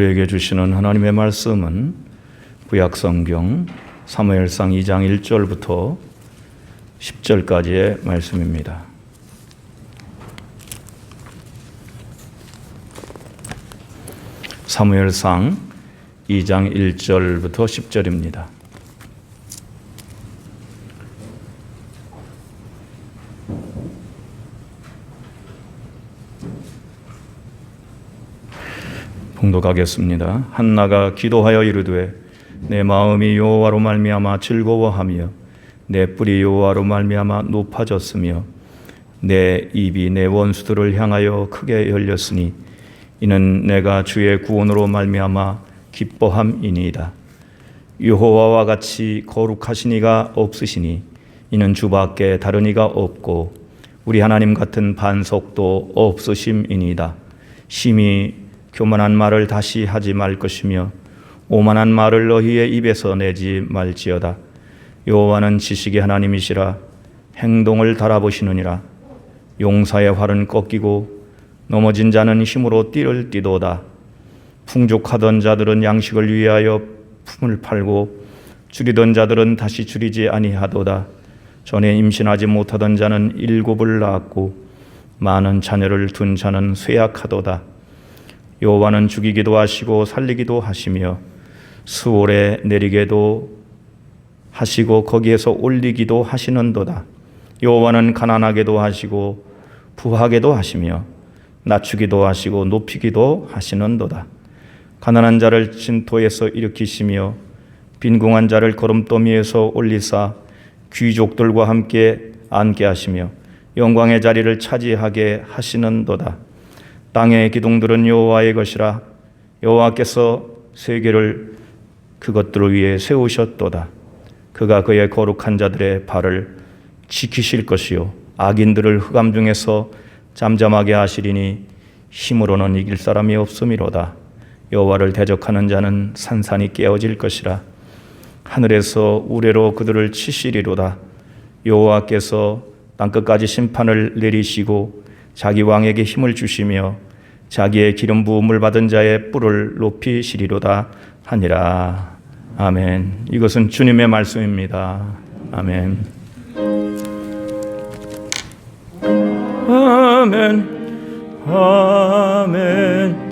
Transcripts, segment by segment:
우리에게 주시는 하나님의 말씀은 구약성경 사무엘상 2장 1절부터 10절까지의 말씀입니다. 사무엘상 2장 1절부터 10절입니다. 봉독하겠습니다. 한나가 기도하여 이르되 내 마음이 여호와로 말미암아 즐거워하며 내 뿔이 여호와로 말미암아 높아졌으며 내 입이 내 원수들을 향하여 크게 열렸으니 이는 내가 주의 구원으로 말미암아 기뻐함이니이다. 여호와와 같이 거룩하신 이가 없으시니 이는 주밖에 다른 이가 없고 우리 하나님 같은 반석도 없으심이니이다. 심히 교만한 말을 다시 하지 말 것이며 오만한 말을 너희의 입에서 내지 말지어다. 여호와는 지식의 하나님이시라. 행동을 달아보시느니라. 용사의 활은 꺾이고 넘어진 자는 힘으로 띠를 띠도다. 풍족하던 자들은 양식을 위하여 품을 팔고 줄이던 자들은 다시 줄이지 아니하도다. 전에 임신하지 못하던 자는 7을 낳았고 많은 자녀를 둔 자는 쇠약하도다. 여호와는 죽이기도 하시고 살리기도 하시며 수월에 내리게도 하시고 거기에서 올리기도 하시는도다. 여호와는 가난하게도 하시고 부하게도 하시며 낮추기도 하시고 높이기도 하시는도다. 가난한 자를 진토에서 일으키시며 빈궁한 자를 거름더미에서 올리사 귀족들과 함께 앉게 하시며 영광의 자리를 차지하게 하시는도다. 땅의 기둥들은 여호와의 것이라. 여호와께서 세계를 그것들을 위해 세우셨도다. 그가 그의 거룩한 자들의 발을 지키실 것이요 악인들을 흑암 중에서 잠잠하게 하시리니 힘으로는 이길 사람이 없음이로다. 여호와를 대적하는 자는 산산이 깨어질 것이라. 하늘에서 우레로 그들을 치시리로다. 여호와께서 땅끝까지 심판을 내리시고 자기 왕에게 힘을 주시며 자기의 기름 부음을 받은 자의 뿔을 높이시리로다 하니라. 아멘. 이것은 주님의 말씀입니다. 아멘. 아멘. 아멘.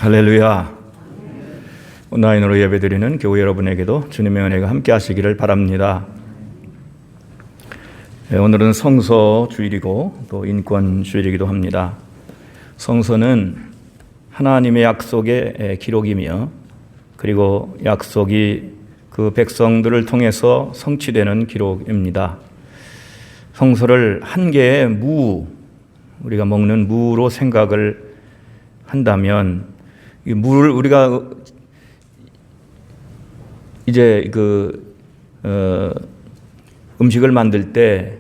할렐루야. 온라인으로 예배드리는 교회 여러분에게도 주님의 은혜가 함께 하시기를 바랍니다. 오늘은 성서 주일이고 또 인권 주일이기도 합니다. 성서는 하나님의 약속의 기록이며 그리고 약속이 그 백성들을 통해서 성취되는 기록입니다. 성서를 한 개의 무, 우리가 먹는 무로 생각을 한다면 이 물을 우리가 이제 음식을 만들 때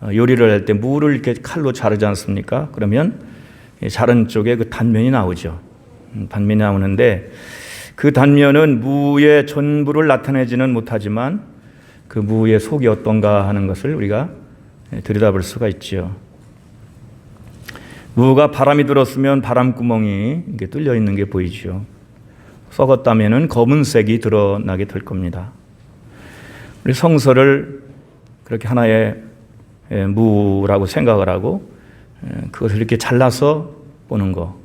요리를 할 때 무를 이렇게 칼로 자르지 않습니까? 그러면 자른 쪽에 그 단면이 나오죠. 단면이 나오는데 그 단면은 무의 전부를 나타내지는 못하지만 그 무의 속이 어떤가 하는 것을 우리가 들여다볼 수가 있지요. 무가 바람이 들었으면 바람구멍이 이렇게 뚫려 있는 게 보이죠. 썩었다면은 검은색이 드러나게 될 겁니다. 우리 성서를 그렇게 하나의 무라고 생각을 하고 그것을 이렇게 잘라서 보는 거.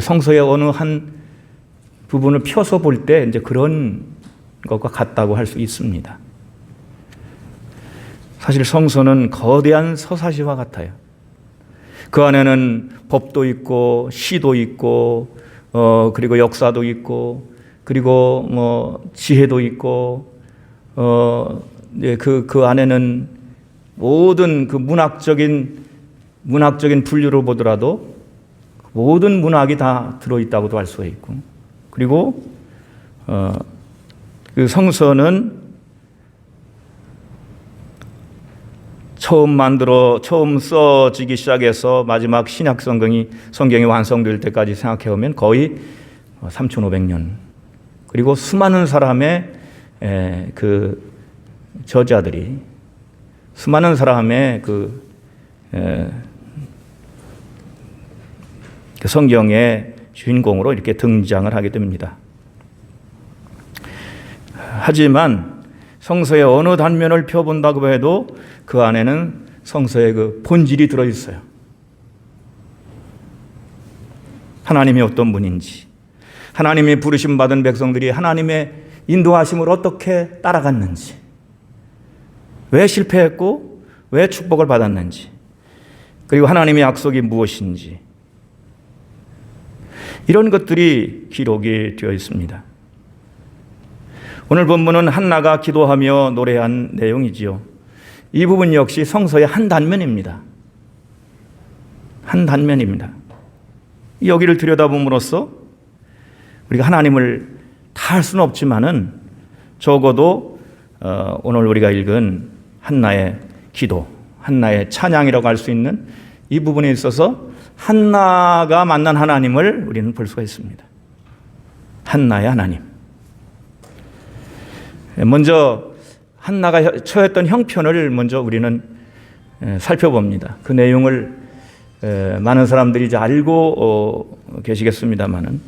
성서의 어느 한 부분을 펴서 볼 때 이제 그런 것과 같다고 할 수 있습니다. 사실 성서는 거대한 서사시와 같아요. 그 안에는 법도 있고 시도 있고 그리고 역사도 있고 그리고 지혜도 있고 그 안에는 모든 그 문학적인 분류로 보더라도 모든 문학이 다 들어있다고도 할 수가 있고 그리고 그 성서는 처음 써지기 시작해서 마지막 신약 성경이 완성될 때까지 생각해 보면 거의 3,500년. 그리고 수많은 사람의 그 저자들이, 수많은 사람의 그 성경의 주인공으로 이렇게 등장을 하게 됩니다. 하지만 성서의 어느 단면을 펴본다고 해도 그 안에는 성서의 그 본질이 들어있어요. 하나님이 어떤 분인지, 하나님이 부르심 받은 백성들이 하나님의 인도하심을 어떻게 따라갔는지, 왜 실패했고 왜 축복을 받았는지, 그리고 하나님의 약속이 무엇인지, 이런 것들이 기록이 되어 있습니다. 오늘 본문은 한나가 기도하며 노래한 내용이지요. 이 부분 역시 성서의 한 단면입니다. 한 단면입니다. 여기를 들여다봄으로써 우리가 하나님을 다 할 수는 없지만은 적어도 오늘 우리가 읽은 한나의 기도, 한나의 찬양이라고 할 수 있는 이 부분에 있어서 한나가 만난 하나님을 우리는 볼 수가 있습니다. 한나의 하나님. 먼저 한나가 처했던 형편을 먼저 우리는 살펴봅니다. 그 내용을 많은 사람들이 이제 알고 계시겠습니다만은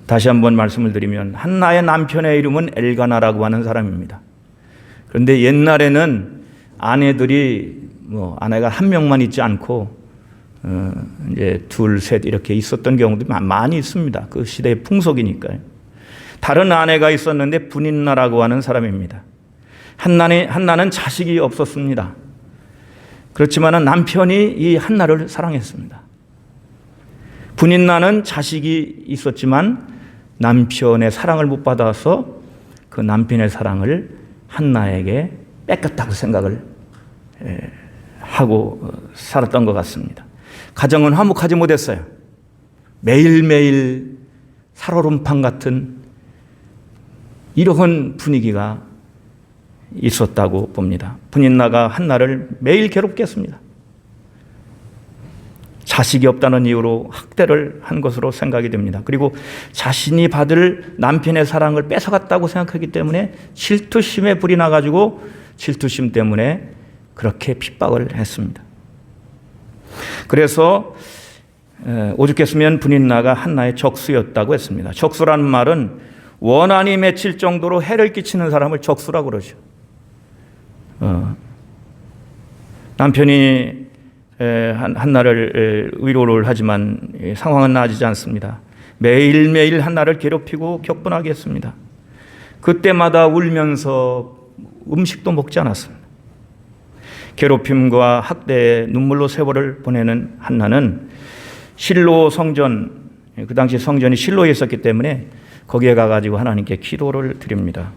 다시 한번 말씀을 드리면 한나의 남편의 이름은 엘가나라고 하는 사람입니다. 그런데 옛날에는 아내가 한 명만 있지 않고 이제 둘, 셋 이렇게 있었던 경우도 많이 있습니다. 그 시대의 풍속이니까요. 다른 아내가 있었는데 분인나라고 하는 사람입니다. 한나는 자식이 없었습니다. 그렇지만 남편이 이 한나를 사랑했습니다. 분인나는 자식이 있었지만 남편의 사랑을 못 받아서 그 남편의 사랑을 한나에게 뺏겼다고 생각을 하고 살았던 것 같습니다. 가정은 화목하지 못했어요. 매일매일 살얼음판 같은 이러한 분위기가 있었다고 봅니다. 분인나가 한나를 매일 괴롭게 했습니다. 자식이 없다는 이유로 학대를 한 것으로 생각이 됩니다. 그리고 자신이 받을 남편의 사랑을 뺏어갔다고 생각하기 때문에 질투심에 불이 나가지고 질투심 때문에 그렇게 핍박을 했습니다. 그래서 오죽했으면 분인나가 한나의 적수였다고 했습니다. 적수라는 말은 원한이 맺힐 정도로 해를 끼치는 사람을 적수라고 그러죠. 남편이 한나를 위로를 하지만 상황은 나아지지 않습니다. 매일매일 한나를 괴롭히고 격분하게 했습니다. 그때마다 울면서 음식도 먹지 않았습니다. 괴롭힘과 학대에 눈물로 세월을 보내는 한나는 실로 성전, 그 당시 성전이 실로에 있었기 때문에 거기에 가가지고 하나님께 기도를 드립니다.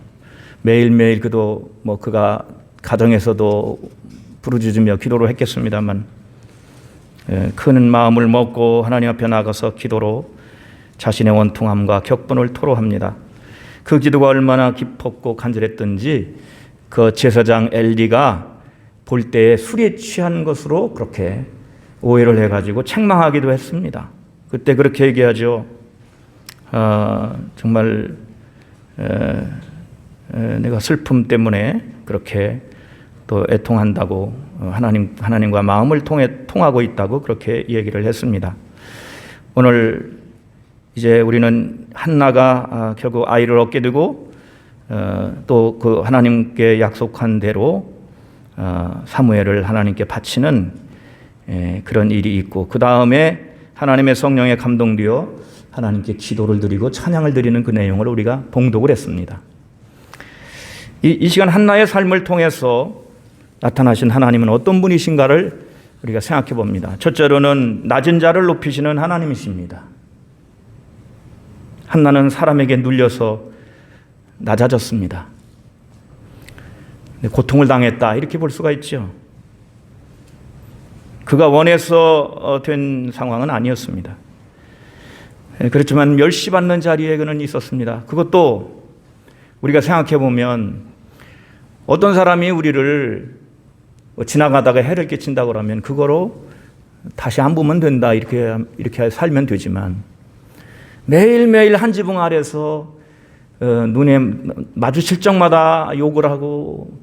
매일매일 그가 가정에서도 부르짖으며 기도를 했겠습니다만 큰 마음을 먹고 하나님 앞에 나가서 기도로 자신의 원통함과 격분을 토로합니다. 그 기도가 얼마나 깊었고 간절했던지 그 제사장 엘리가 볼 때에 술에 취한 것으로 그렇게 오해를 해가지고 책망하기도 했습니다. 그때 그렇게 얘기하죠. 정말 내가 슬픔 때문에 그렇게 또 애통한다고 하나님과 마음을 통하고 있다고 그렇게 얘기를 했습니다. 오늘 이제 우리는 한나가 결국 아이를 얻게 되고 또 그 하나님께 약속한 대로 사무엘을 하나님께 바치는 그런 일이 있고 그 다음에 하나님의 성령에 감동되어 하나님께 기도를 드리고 찬양을 드리는 그 내용을 우리가 봉독을 했습니다. 이 시간 한나의 삶을 통해서 나타나신 하나님은 어떤 분이신가를 우리가 생각해 봅니다. 첫째로는 낮은 자를 높이시는 하나님이십니다. 한나는 사람에게 눌려서 낮아졌습니다. 고통을 당했다 이렇게 볼 수가 있죠. 그가 원해서 된 상황은 아니었습니다. 그렇지만 멸시받는 자리에 그는 있었습니다. 지나가다가 해를 끼친다고 하면 그거로 다시 안 보면 된다 이렇게 살면 되지만 매일매일 한 지붕 아래서 눈에 마주칠 적마다 욕을 하고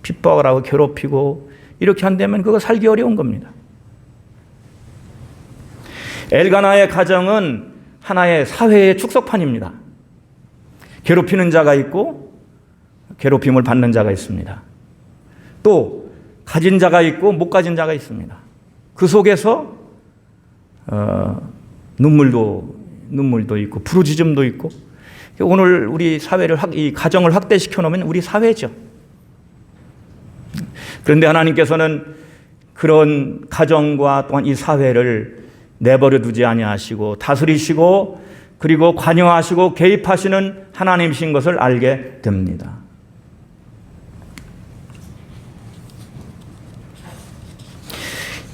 핍박을 하고 괴롭히고 이렇게 한다면 그거 살기 어려운 겁니다. 엘가나의 가정은 하나의 사회의 축소판입니다. 괴롭히는 자가 있고 괴롭힘을 받는 자가 있습니다. 또 가진 자가 있고 못 가진 자가 있습니다. 그 속에서 눈물도 있고 부르짖음도 있고 오늘 우리 사회를 이 가정을 확대시켜 놓으면 우리 사회죠. 그런데 하나님께서는 그런 가정과 또한 이 사회를 내버려 두지 아니하시고 다스리시고 그리고 관여하시고 개입하시는 하나님이신 것을 알게 됩니다.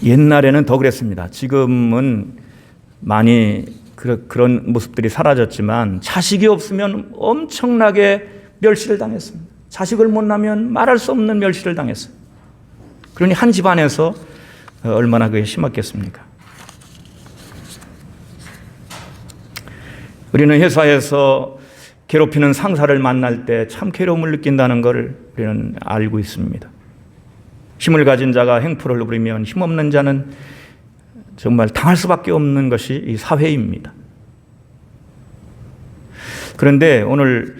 옛날에는 더 그랬습니다. 지금은 많이 그런 모습들이 사라졌지만 자식이 없으면 엄청나게 멸시를 당했습니다. 자식을 못 낳으면 말할 수 없는 멸시를 당했어요. 그러니 한 집안에서 얼마나 그게 심했겠습니까? 우리는 회사에서 괴롭히는 상사를 만날 때 참 괴로움을 느낀다는 것을 우리는 알고 있습니다. 힘을 가진 자가 행포를 부리면 힘없는 자는 정말 당할 수밖에 없는 것이 이 사회입니다. 그런데 오늘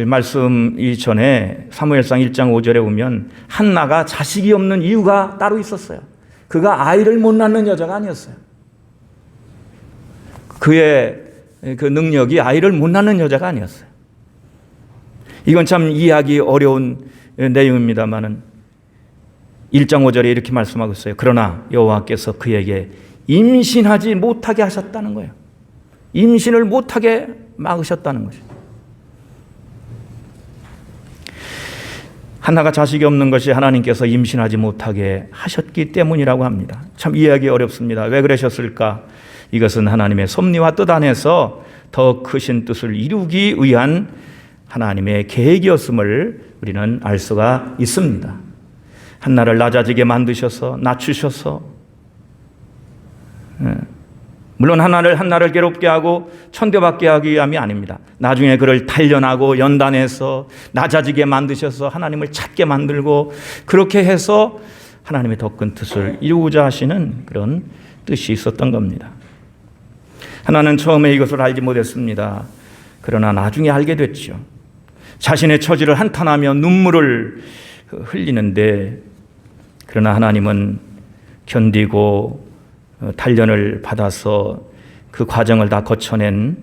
말씀 이전에 사무엘상 1장 5절에 보면 한나가 자식이 없는 이유가 따로 있었어요. 그가 아이를 못 낳는 여자가 아니었어요. 그의 그 능력이 아이를 못 낳는 여자가 아니었어요. 이건 참 이해하기 어려운 내용입니다만은 1장 5절에 이렇게 말씀하고 있어요. 그러나 여호와께서 그에게 임신하지 못하게 하셨다는 거예요. 임신을 못하게 막으셨다는 것이죠. 한나가 자식이 없는 것이 하나님께서 임신하지 못하게 하셨기 때문이라고 합니다. 참 이해하기 어렵습니다. 왜 그러셨을까? 이것은 하나님의 섭리와 뜻 안에서 더 크신 뜻을 이루기 위한 하나님의 계획이었음을 우리는 알 수가 있습니다. 한나를 낮아지게 만드셔서 낮추셔서 물론 한나를 괴롭게 하고 천대받게 하기 위함이 아닙니다. 나중에 그를 단련하고 연단해서 낮아지게 만드셔서 하나님을 찾게 만들고 그렇게 해서 하나님의 더 큰 뜻을 이루고자 하시는 그런 뜻이 있었던 겁니다. 하나는 처음에 이것을 알지 못했습니다. 그러나 나중에 알게 됐죠. 자신의 처지를 한탄하며 눈물을 흘리는데 그러나 하나님은 견디고 단련을 받아서 그 과정을 다 거쳐낸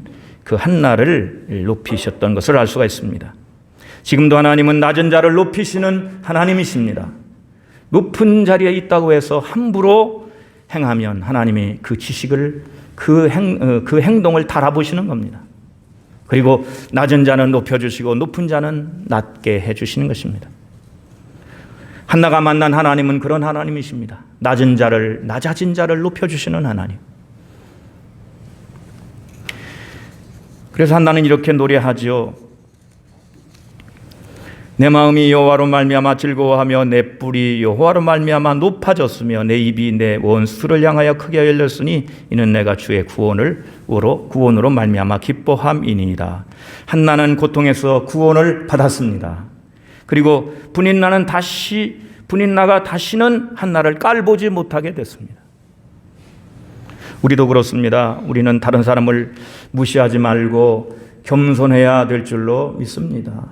그 한나를 높이셨던 것을 알 수가 있습니다. 지금도 하나님은 낮은 자를 높이시는 하나님이십니다. 높은 자리에 있다고 해서 함부로 행하면 하나님이 그 지식을 그 행동을 달아보시는 겁니다. 그리고 낮은 자는 높여주시고 높은 자는 낮게 해주시는 것입니다. 한나가 만난 하나님은 그런 하나님이십니다. 낮아진 자를 높여주시는 하나님. 그래서 한나는 이렇게 노래하죠. 내 마음이 여호와로 말미암아 즐거워하며 내 뿔이 여호와로 말미암아 높아졌으며 내 입이 내 원수를 향하여 크게 열렸으니 이는 내가 주의 구원으로 말미암아 기뻐함이니이다. 한나는 고통에서 구원을 받았습니다. 그리고 분인나가 다시는 한나를 깔보지 못하게 됐습니다. 우리도 그렇습니다. 우리는 다른 사람을 무시하지 말고 겸손해야 될 줄로 믿습니다.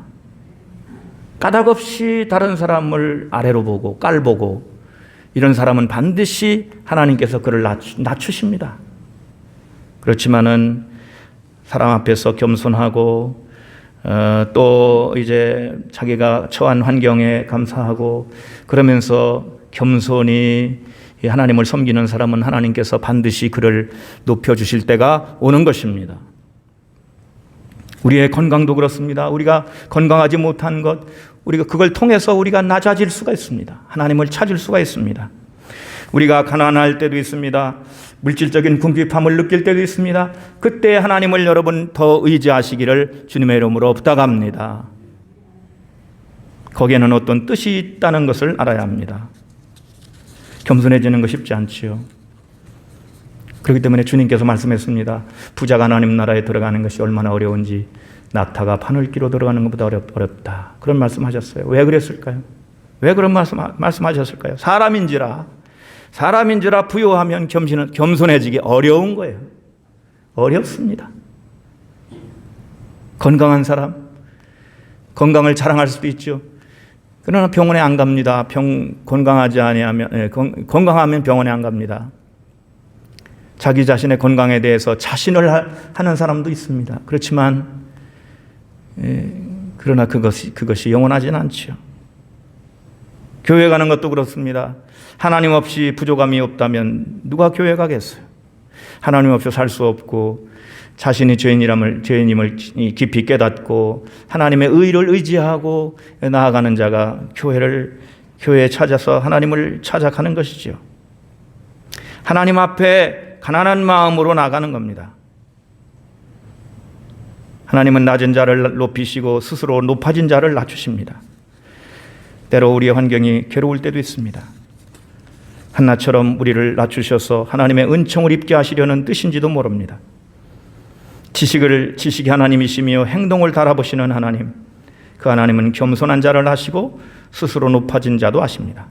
까닭없이 다른 사람을 아래로 보고 깔보고 이런 사람은 반드시 하나님께서 그를 낮추십니다. 그렇지만은 사람 앞에서 겸손하고 또 이제 자기가 처한 환경에 감사하고 그러면서 겸손히 하나님을 섬기는 사람은 하나님께서 반드시 그를 높여주실 때가 오는 것입니다. 우리의 건강도 그렇습니다. 우리가 건강하지 못한 것, 우리가 그걸 통해서 우리가 낮아질 수가 있습니다. 하나님을 찾을 수가 있습니다. 우리가 가난할 때도 있습니다. 물질적인 궁핍함을 느낄 때도 있습니다. 그때 하나님을 여러분 더 의지하시기를 주님의 이름으로 부탁합니다. 거기에는 어떤 뜻이 있다는 것을 알아야 합니다. 겸손해지는 거 쉽지 않지요. 그렇기 때문에 주님께서 말씀했습니다. 부자가 하나님 나라에 들어가는 것이 얼마나 어려운지 낙타가 바늘기로 들어가는 것보다 어렵다. 그런 말씀하셨어요. 왜 그랬을까요? 왜 그런 말씀하셨을까요? 사람인지라 부요하면 겸손해지기 어려운 거예요. 어렵습니다. 건강한 사람, 건강을 자랑할 수도 있죠. 그러나 병원에 안 갑니다. 건강하면 병원에 안 갑니다. 자기 자신의 건강에 대해서 자신을 하는 사람도 있습니다. 그렇지만 그러나 그것이 영원하지는 않죠. 교회 가는 것도 그렇습니다. 하나님 없이 부족함이 없다면 누가 교회 가겠어요? 하나님 없이 살 수 없고 자신이 죄인임을 깊이 깨닫고 하나님의 의를 의지하고 나아가는 자가 교회에 찾아서 하나님을 찾아가는 것이죠. 하나님 앞에 가난한 마음으로 나가는 겁니다. 하나님은 낮은 자를 높이시고 스스로 높아진 자를 낮추십니다. 때로 우리의 환경이 괴로울 때도 있습니다. 한나처럼 우리를 낮추셔서 하나님의 은총을 입게 하시려는 뜻인지도 모릅니다. 지식이 하나님이시며 행동을 달아보시는 하나님, 그 하나님은 겸손한 자를 하시고 스스로 높아진 자도 하십니다.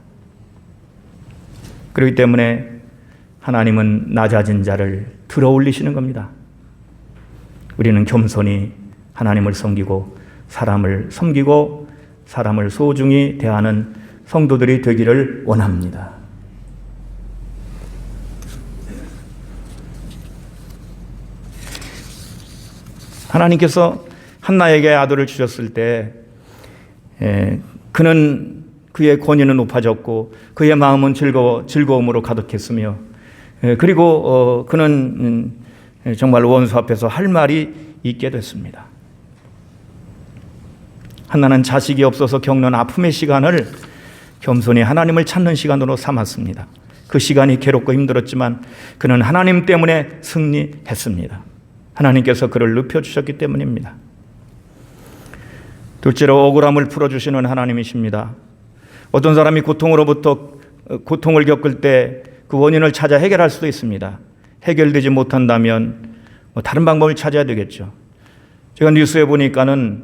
그렇기 때문에 하나님은 낮아진 자를 들어올리시는 겁니다. 우리는 겸손히 하나님을 섬기고 사람을 섬기고 사람을 소중히 대하는 성도들이 되기를 원합니다. 하나님께서 한나에게 아들을 주셨을 때 그는 그의 권위는 높아졌고 그의 마음은 즐거움으로 가득했으며 그리고 그는 정말 원수 앞에서 할 말이 있게 됐습니다. 한나는 자식이 없어서 겪는 아픔의 시간을 겸손히 하나님을 찾는 시간으로 삼았습니다. 그 시간이 괴롭고 힘들었지만 그는 하나님 때문에 승리했습니다. 하나님께서 그를 높여주셨기 때문입니다. 둘째로 억울함을 풀어주시는 하나님이십니다. 어떤 사람이 고통을 겪을 때 그 원인을 찾아 해결할 수도 있습니다. 해결되지 못한다면 다른 방법을 찾아야 되겠죠. 제가 뉴스에 보니까는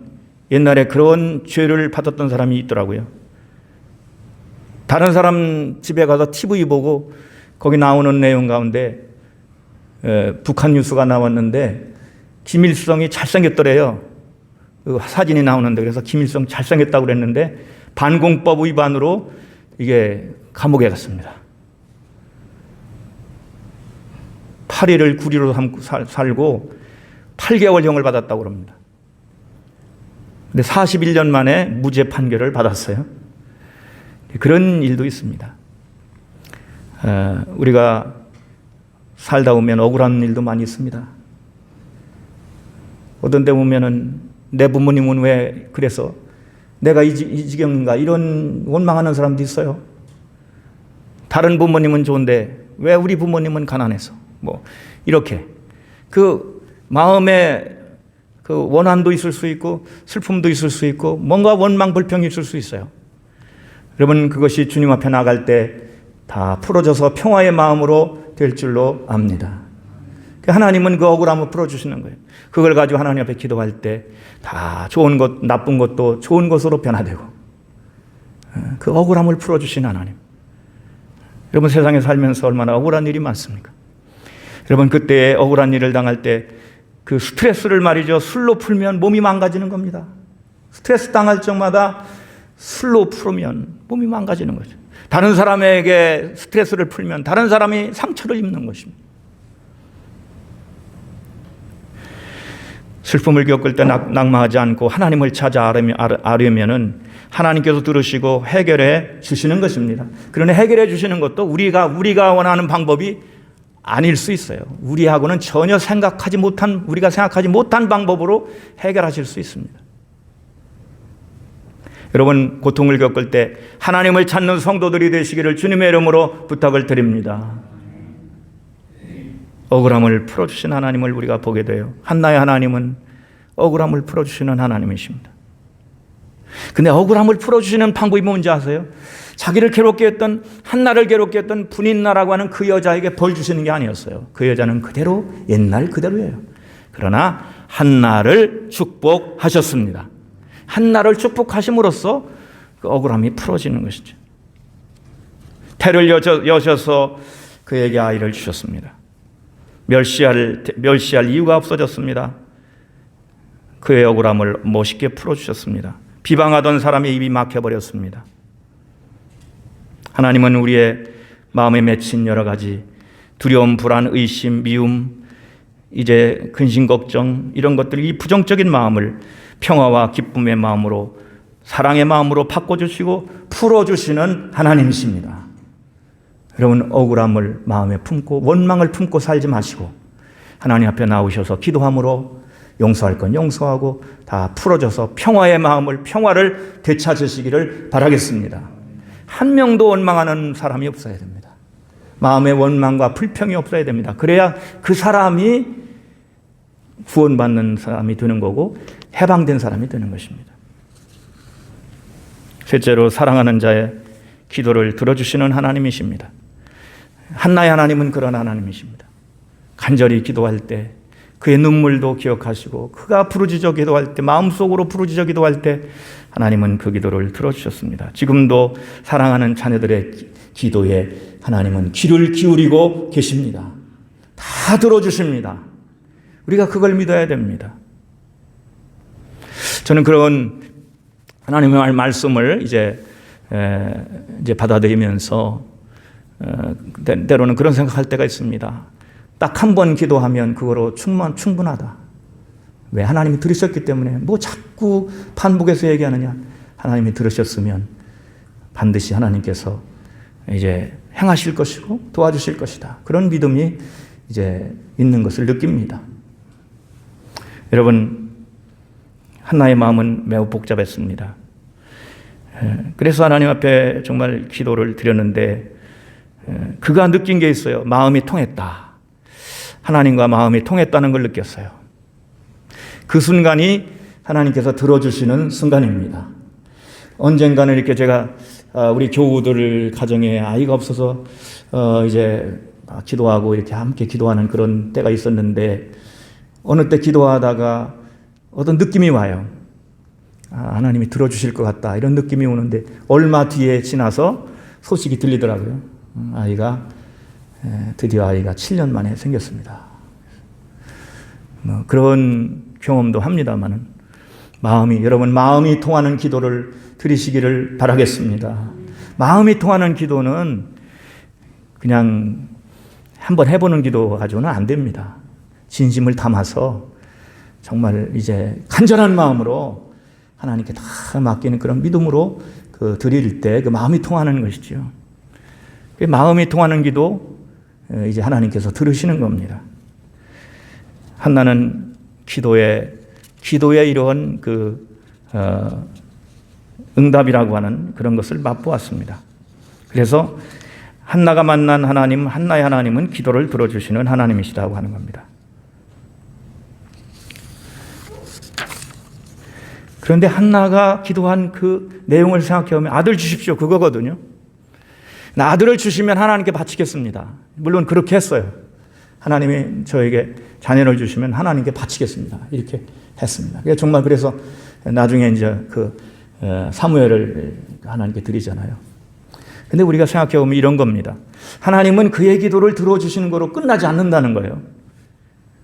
옛날에 그런 죄를 받았던 사람이 있더라고요. 다른 사람 집에 가서 TV 보고 거기 나오는 내용 가운데 북한 뉴스가 나왔는데 김일성이 잘생겼더래요. 그 사진이 나오는데 그래서 김일성 잘생겼다고 그랬는데 반공법 위반으로 이게 감옥에 갔습니다. 8일을 구리로 살고 8개월형을 받았다고 합니다. 근데 41년 만에 무죄 판결을 받았어요. 그런 일도 있습니다. 우리가 살다 보면 억울한 일도 많이 있습니다. 어떤 데 보면은 내 부모님은 왜 그래서 내가 이 지경인가 이런 원망하는 사람도 있어요. 다른 부모님은 좋은데 왜 우리 부모님은 가난해서 이렇게 그 마음에 그 원한도 있을 수 있고 슬픔도 있을 수 있고 뭔가 원망 불평이 있을 수 있어요. 여러분 그것이 주님 앞에 나갈 때 다 풀어져서 평화의 마음으로 될 줄로 압니다. 하나님은 그 억울함을 풀어주시는 거예요. 그걸 가지고 하나님 앞에 기도할 때 다 좋은 것, 나쁜 것도 좋은 것으로 변화되고 그 억울함을 풀어주신 하나님. 여러분 세상에 살면서 얼마나 억울한 일이 많습니까? 여러분 그때 억울한 일을 당할 때 그 스트레스를 말이죠. 술로 풀면 몸이 망가지는 겁니다. 스트레스 당할 적마다 술로 풀으면 몸이 망가지는 거죠. 다른 사람에게 스트레스를 풀면 다른 사람이 상처를 입는 것입니다. 슬픔을 겪을 때 낙마하지 않고 하나님을 찾아 아려면은 하나님께서 들으시고 해결해 주시는 것입니다. 그러나 해결해 주시는 것도 우리가 원하는 방법이 아닐 수 있어요. 우리하고는 전혀 우리가 생각하지 못한 방법으로 해결하실 수 있습니다. 여러분 고통을 겪을 때 하나님을 찾는 성도들이 되시기를 주님의 이름으로 부탁을 드립니다. 억울함을 풀어주신 하나님을 우리가 보게 돼요. 한나의 하나님은 억울함을 풀어주시는 하나님이십니다. 근데 억울함을 풀어주시는 방법이 뭔지 아세요? 자기를 괴롭게 했던, 한나를 괴롭게 했던 분인나라고 하는 그 여자에게 벌 주시는 게 아니었어요. 그 여자는 그대로 옛날 그대로예요. 그러나 한나를 축복하셨습니다. 한나를 축복하심으로써 그 억울함이 풀어지는 것이죠. 태를 여셔서 그에게 아이를 주셨습니다. 멸시할 이유가 없어졌습니다. 그의 억울함을 멋있게 풀어주셨습니다. 비방하던 사람의 입이 막혀버렸습니다. 하나님은 우리의 마음에 맺힌 여러 가지 두려움, 불안, 의심, 미움, 이제 근심, 걱정 이런 것들, 이 부정적인 마음을 평화와 기쁨의 마음으로, 사랑의 마음으로 바꿔주시고 풀어주시는 하나님이십니다. 여러분, 억울함을 마음에 품고 원망을 품고 살지 마시고 하나님 앞에 나오셔서 기도함으로 용서할 건 용서하고 다 풀어져서 평화의 마음을, 평화를 되찾으시기를 바라겠습니다. 한 명도 원망하는 사람이 없어야 됩니다. 마음의 원망과 불평이 없어야 됩니다. 그래야 그 사람이 구원받는 사람이 되는 거고 해방된 사람이 되는 것입니다. 실제로 사랑하는 자의 기도를 들어주시는 하나님이십니다. 한나의 하나님은 그런 하나님이십니다. 간절히 기도할 때 그의 눈물도 기억하시고 그가 부르짖어 기도할 때, 마음속으로 부르짖어 기도할 때 하나님은 그 기도를 들어주셨습니다. 지금도 사랑하는 자녀들의 기도에 하나님은 귀를 기울이고 계십니다. 다 들어주십니다. 우리가 그걸 믿어야 됩니다. 저는 그런 하나님의 말씀을 이제 받아들이면서 때로는 그런 생각할 때가 있습니다. 딱 한 번 기도하면 그거로 충분하다. 왜? 하나님이 들으셨기 때문에. 뭐 자꾸 반복해서 얘기하느냐. 하나님이 들으셨으면 반드시 하나님께서 이제 행하실 것이고 도와주실 것이다. 그런 믿음이 이제 있는 것을 느낍니다. 여러분, 한나의 마음은 매우 복잡했습니다. 그래서 하나님 앞에 정말 기도를 드렸는데 그가 느낀 게 있어요. 마음이 통했다. 하나님과 마음이 통했다는 걸 느꼈어요. 그 순간이 하나님께서 들어주시는 순간입니다. 언젠가는 이렇게 제가 우리 교우들 가정에 아이가 없어서 이제 기도하고 이렇게 함께 기도하는 그런 때가 있었는데 어느 때 기도하다가 어떤 느낌이 와요. 하나님이 들어주실 것 같다. 이런 느낌이 오는데 얼마 뒤에 지나서 소식이 들리더라고요. 드디어 아이가 7년 만에 생겼습니다. 그런 경험도 합니다만은 여러분 마음이 통하는 기도를 드리시기를 바라겠습니다. 마음이 통하는 기도는 그냥 한번 해보는 기도 가지고는 안 됩니다. 진심을 담아서 정말 이제 간절한 마음으로 하나님께 다 맡기는 그런 믿음으로 드릴 때 그 마음이 통하는 것이죠. 그 마음이 통하는 기도 이제 하나님께서 들으시는 겁니다. 한나는 기도에 이러한 응답이라고 하는 그런 것을 맛보았습니다. 그래서 한나가 만난 하나님, 한나의 하나님은 기도를 들어주시는 하나님이시라고 하는 겁니다. 그런데 한나가 기도한 그 내용을 생각해 보면 아들 주십시오 그거거든요. 아들을 주시면 하나님께 바치겠습니다. 물론 그렇게 했어요. 하나님이 저에게 자녀를 주시면 하나님께 바치겠습니다. 이렇게 했습니다. 정말 그래서 나중에 이제 사무엘을 하나님께 드리잖아요. 근데 우리가 생각해 보면 이런 겁니다. 하나님은 그의 기도를 들어주시는 거로 끝나지 않는다는 거예요.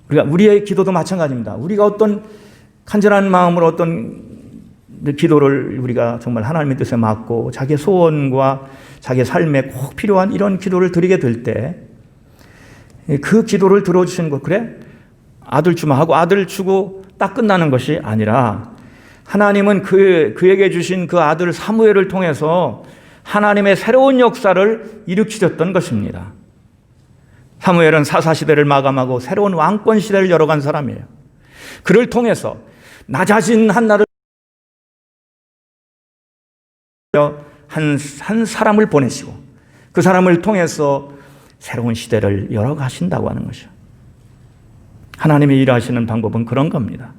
우리의 기도도 마찬가지입니다. 우리가 어떤 간절한 마음으로 어떤 기도를 우리가 정말 하나님의 뜻에 맞고 자기의 소원과 자기의 삶에 꼭 필요한 이런 기도를 드리게 될 때 그 기도를 들어주시는 것, 그래? 아들 주마 하고 아들 주고 딱 끝나는 것이 아니라 하나님은 그에게 주신 그 아들 사무엘을 통해서 하나님의 새로운 역사를 일으키셨던 것입니다. 사무엘은 사사시대를 마감하고 새로운 왕권 시대를 열어간 사람이에요. 그를 통해서 나 자신 한나를 한 사람을 보내시고 그 사람을 통해서 새로운 시대를 열어가신다고 하는 것이죠. 하나님이 일하시는 방법은 그런 겁니다.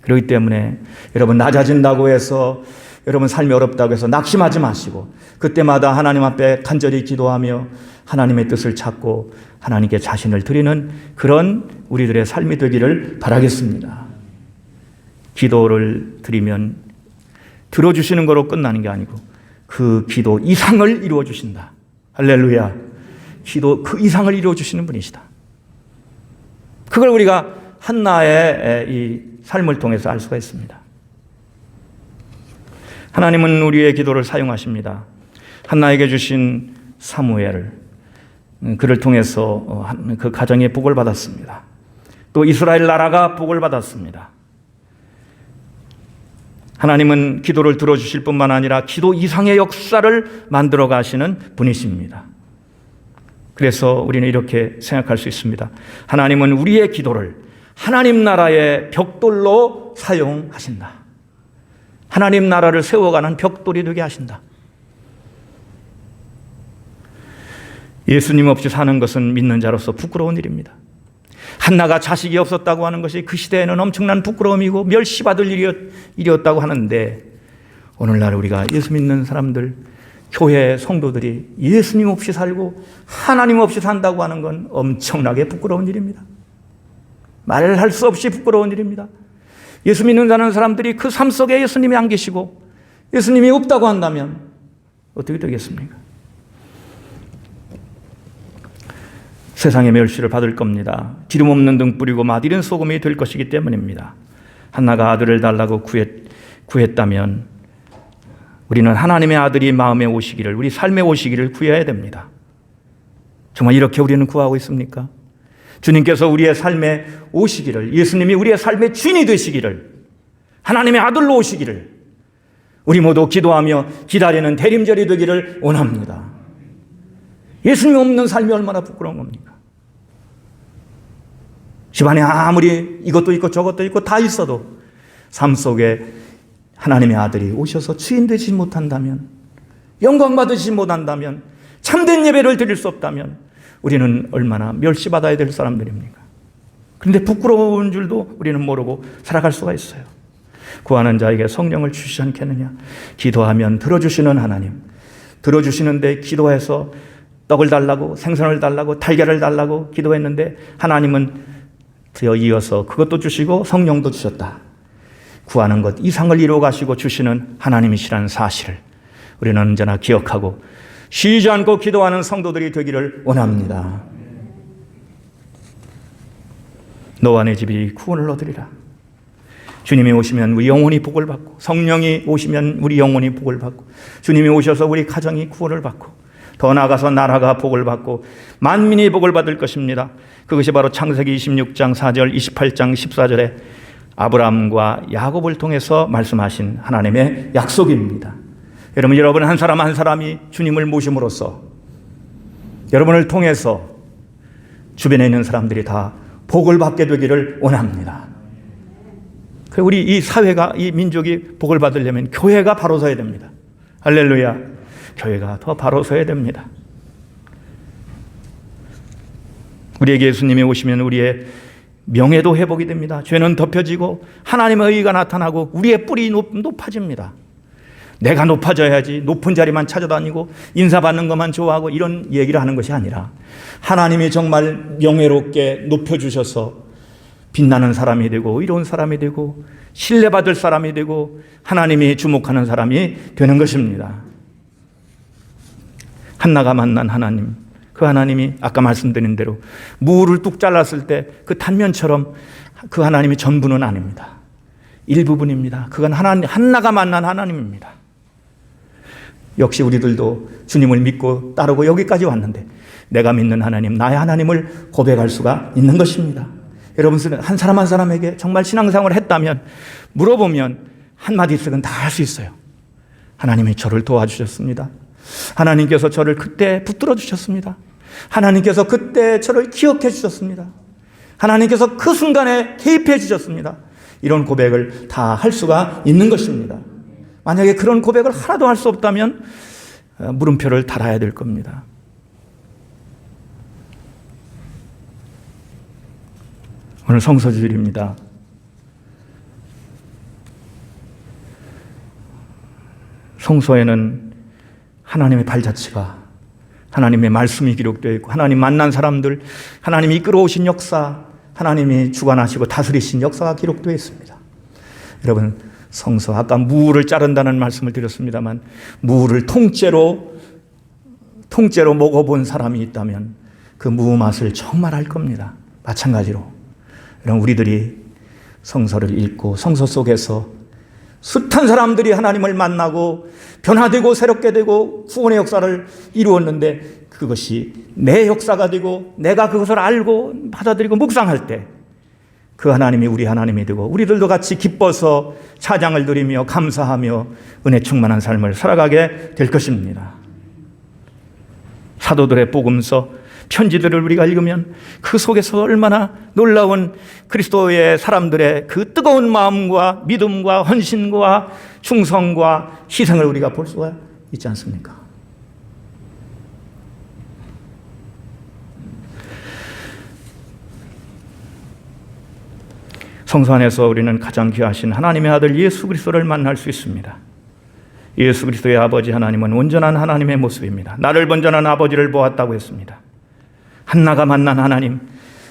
그렇기 때문에 여러분 낮아진다고 해서 여러분 삶이 어렵다고 해서 낙심하지 마시고 그때마다 하나님 앞에 간절히 기도하며 하나님의 뜻을 찾고 하나님께 자신을 드리는 그런 우리들의 삶이 되기를 바라겠습니다. 기도를 드리면 들어주시는 거로 끝나는 게 아니고 그 기도 이상을 이루어 주신다. 할렐루야. 기도 그 이상을 이루어 주시는 분이시다. 그걸 우리가 한나의 이 삶을 통해서 알 수가 있습니다. 하나님은 우리의 기도를 사용하십니다. 한나에게 주신 사무엘, 그를 통해서 그 가정의 복을 받았습니다. 또 이스라엘 나라가 복을 받았습니다. 하나님은 기도를 들어주실 뿐만 아니라 기도 이상의 역사를 만들어 가시는 분이십니다. 그래서 우리는 이렇게 생각할 수 있습니다. 하나님은 우리의 기도를 하나님 나라의 벽돌로 사용하신다. 하나님 나라를 세워가는 벽돌이 되게 하신다. 예수님 없이 사는 것은 믿는 자로서 부끄러운 일입니다. 한나가 자식이 없었다고 하는 것이 그 시대에는 엄청난 부끄러움이고 멸시받을 일이었다고 하는데 오늘날 우리가 예수 믿는 사람들, 교회 성도들이 예수님 없이 살고 하나님 없이 산다고 하는 건 엄청나게 부끄러운 일입니다. 말을 할 수 없이 부끄러운 일입니다. 예수 믿는 사람들이 그 삶 속에 예수님이 안 계시고 예수님이 없다고 한다면 어떻게 되겠습니까? 세상의 멸시를 받을 겁니다. 기름 없는 등 뿌리고 맛이른 소금이 될 것이기 때문입니다. 한나가 아들을 달라고 구했다면 우리는 하나님의 아들이 마음에 오시기를, 우리 삶에 오시기를 구해야 됩니다. 정말 이렇게 우리는 구하고 있습니까? 주님께서 우리의 삶에 오시기를, 예수님이 우리의 삶의 주인이 되시기를, 하나님의 아들로 오시기를 우리 모두 기도하며 기다리는 대림절이 되기를 원합니다. 예수님 없는 삶이 얼마나 부끄러운 겁니까? 집안에 아무리 이것도 있고 저것도 있고 다 있어도 삶 속에 하나님의 아들이 오셔서 주인 되지 못한다면, 영광 받으시지 못한다면, 참된 예배를 드릴 수 없다면 우리는 얼마나 멸시받아야 될 사람들입니까? 그런데 부끄러운 줄도 우리는 모르고 살아갈 수가 있어요. 구하는 자에게 성령을 주시지 않겠느냐? 기도하면 들어주시는 하나님, 들어주시는데 기도해서 떡을 달라고, 생선을 달라고, 달걀을 달라고 기도했는데 하나님은 되어 이어서 그것도 주시고 성령도 주셨다. 구하는 것 이상을 이루어 가시고 주시는 하나님이시라는 사실을 우리는 언제나 기억하고 쉬지 않고 기도하는 성도들이 되기를 원합니다. 너와 내 집이 구원을 얻으리라. 주님이 오시면 우리 영혼이 복을 받고, 성령이 오시면 우리 영혼이 복을 받고, 주님이 오셔서 우리 가정이 구원을 받고, 더 나아가서 나라가 복을 받고 만민이 복을 받을 것입니다. 그것이 바로 창세기 26장 4절, 28장 14절에 아브라함과 야곱을 통해서 말씀하신 하나님의 약속입니다. 여러분 한 사람 한 사람이 주님을 모심으로써 여러분을 통해서 주변에 있는 사람들이 다 복을 받게 되기를 원합니다. 우리 이 사회가, 이 민족이 복을 받으려면 교회가 바로 서야 됩니다. 할렐루야. 교회가 더 바로 서야 됩니다. 우리에게 예수님이 오시면 우리의 명예도 회복이 됩니다. 죄는 덮여지고 하나님의 의가 나타나고 우리의 뿔이 높아집니다. 내가 높아져야지 높은 자리만 찾아다니고 인사받는 것만 좋아하고 이런 얘기를 하는 것이 아니라 하나님이 정말 명예롭게 높여주셔서 빛나는 사람이 되고 의로운 사람이 되고 신뢰받을 사람이 되고 하나님이 주목하는 사람이 되는 것입니다. 한나가 만난 하나님, 그 하나님이 아까 말씀드린 대로 무를 뚝 잘랐을 때 그 단면처럼 그 하나님이 전부는 아닙니다. 일부분입니다. 그건 한나가 만난 하나님입니다. 역시 우리들도 주님을 믿고 따르고 여기까지 왔는데 내가 믿는 하나님, 나의 하나님을 고백할 수가 있는 것입니다. 여러분들은 한 사람 한 사람에게 정말 신앙생활을 했다면 물어보면 한마디씩은 다 할 수 있어요. 하나님이 저를 도와주셨습니다. 하나님께서 저를 그때 붙들어 주셨습니다. 하나님께서 그때 저를 기억해 주셨습니다. 하나님께서 그 순간에 개입해 주셨습니다. 이런 고백을 다 할 수가 있는 것입니다. 만약에 그런 고백을 하나도 할 수 없다면 물음표를 달아야 될 겁니다. 오늘 성서주일입니다. 성서에는 하나님의 발자취가, 하나님의 말씀이 기록되어 있고, 하나님 만난 사람들, 하나님이 이끌어오신 역사, 하나님이 주관하시고 다스리신 역사가 기록되어 있습니다. 여러분, 성서, 아까 무를 자른다는 말씀을 드렸습니다만, 무를 통째로 먹어본 사람이 있다면 그 무 맛을 정말 알 겁니다. 마찬가지로 여러분, 우리들이 성서를 읽고 성서 속에서 숱한 사람들이 하나님을 만나고 변화되고 새롭게 되고 구원의 역사를 이루었는데, 그것이 내 역사가 되고 내가 그것을 알고 받아들이고 묵상할 때 그 하나님이 우리 하나님이 되고, 우리들도 같이 기뻐서 찬양을 드리며 감사하며 은혜 충만한 삶을 살아가게 될 것입니다. 사도들의 복음서, 편지들을 우리가 읽으면 그 속에서 얼마나 놀라운 그리스도의 사람들의 그 뜨거운 마음과 믿음과 헌신과 충성과 희생을 우리가 볼 수가 있지 않습니까? 성서 안에서 우리는 가장 귀하신 하나님의 아들 예수 그리스도를 만날 수 있습니다. 예수 그리스도의 아버지 하나님은 온전한 하나님의 모습입니다. 나를 번전한 아버지를 보았다고 했습니다. 한나가 만난 하나님,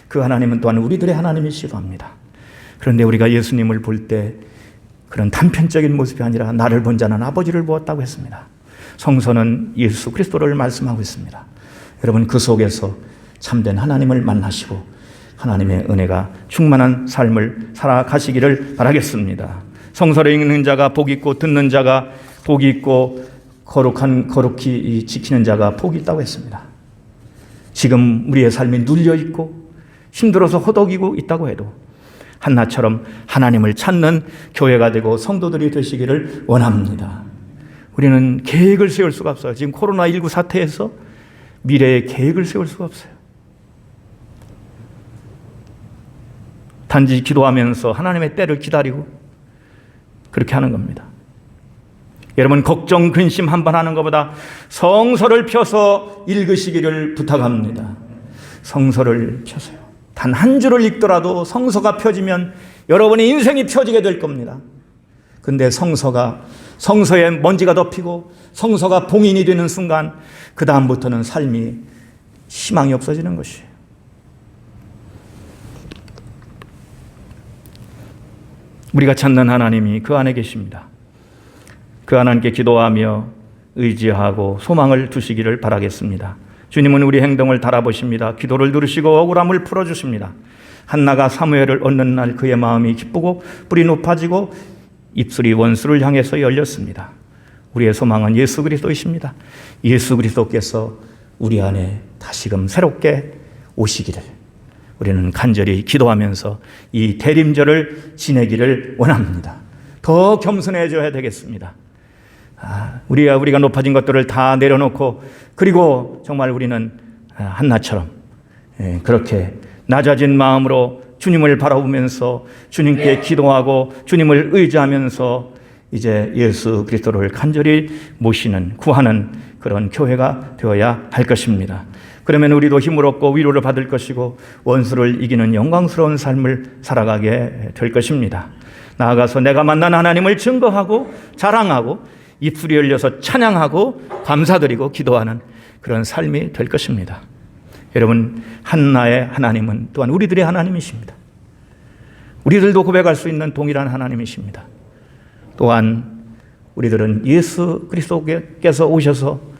그 하나님은 또한 우리들의 하나님이시기도 합니다. 그런데 우리가 예수님을 볼 때 그런 단편적인 모습이 아니라 나를 번전한 아버지를 보았다고 했습니다. 성서는 예수 그리스도를 말씀하고 있습니다. 여러분, 그 속에서 참된 하나님을 만나시고 하나님의 은혜가 충만한 삶을 살아가시기를 바라겠습니다. 성서를 읽는 자가 복이 있고 듣는 자가 복이 있고 거룩히 지키는 자가 복이 있다고 했습니다. 지금 우리의 삶이 눌려있고 힘들어서 허덕이고 있다고 해도 한나처럼 하나님을 찾는 교회가 되고 성도들이 되시기를 원합니다. 우리는 계획을 세울 수가 없어요. 지금 코로나19 사태에서 미래의 계획을 세울 수가 없어요. 단지 기도하면서 하나님의 때를 기다리고 그렇게 하는 겁니다. 여러분, 걱정, 근심 한번 하는 것보다 성서를 펴서 읽으시기를 부탁합니다. 성서를 펴서요. 단 한 줄을 읽더라도 성서가 펴지면 여러분의 인생이 펴지게 될 겁니다. 근데 성서에 먼지가 덮이고 성서가 봉인이 되는 순간 그 다음부터는 삶이 희망이 없어지는 것이에요. 우리가 찾는 하나님이 그 안에 계십니다. 그 하나님께 기도하며 의지하고 소망을 두시기를 바라겠습니다. 주님은 우리 행동을 달아보십니다. 기도를 들으시고 억울함을 풀어주십니다. 한나가 사무엘을 얻는 날 그의 마음이 기쁘고 뿔이 높아지고 입술이 원수를 향해서 열렸습니다. 우리의 소망은 예수 그리스도이십니다. 예수 그리스도께서 우리 안에 다시금 새롭게 오시기를 우리는 간절히 기도하면서 이 대림절을 지내기를 원합니다. 더 겸손해져야 되겠습니다. 우리가 높아진 것들을 다 내려놓고, 그리고 정말 우리는 한나처럼 그렇게 낮아진 마음으로 주님을 바라보면서 주님께 기도하고 주님을 의지하면서 이제 예수 그리스도를 간절히 모시는, 구하는 그런 교회가 되어야 할 것입니다. 그러면 우리도 힘을 얻고 위로를 받을 것이고 원수를 이기는 영광스러운 삶을 살아가게 될 것입니다. 나아가서 내가 만난 하나님을 증거하고 자랑하고 입술이 열려서 찬양하고 감사드리고 기도하는 그런 삶이 될 것입니다. 여러분, 한나의 하나님은 또한 우리들의 하나님이십니다. 우리들도 고백할 수 있는 동일한 하나님이십니다. 또한 우리들은 예수 그리스도께서 오셔서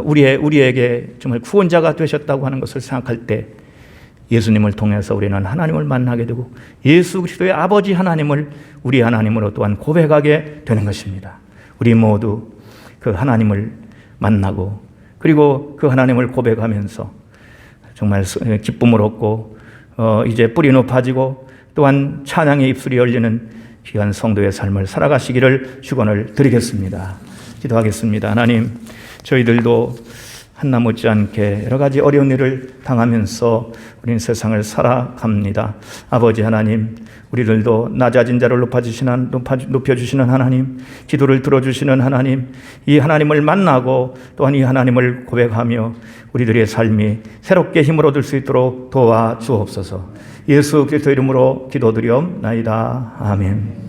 우리에게 정말 구원자가 되셨다고 하는 것을 생각할 때 예수님을 통해서 우리는 하나님을 만나게 되고 예수 그리스도의 아버지 하나님을 우리 하나님으로 또한 고백하게 되는 것입니다. 우리 모두 그 하나님을 만나고 그리고 그 하나님을 고백하면서 정말 기쁨을 얻고 이제 뿔이 높아지고 또한 찬양의 입술이 열리는 귀한 성도의 삶을 살아가시기를 축원을 드리겠습니다. 기도하겠습니다. 하나님, 저희들도 한나 못지않게 여러 가지 어려운 일을 당하면서 우리는 세상을 살아갑니다. 아버지 하나님, 우리들도 낮아진 자를 높여주시는 하나님, 기도를 들어주시는 하나님, 이 하나님을 만나고 또한 이 하나님을 고백하며 우리들의 삶이 새롭게 힘을 얻을 수 있도록 도와주옵소서. 예수 그리스도 이름으로 기도드리옵나이다. 아멘.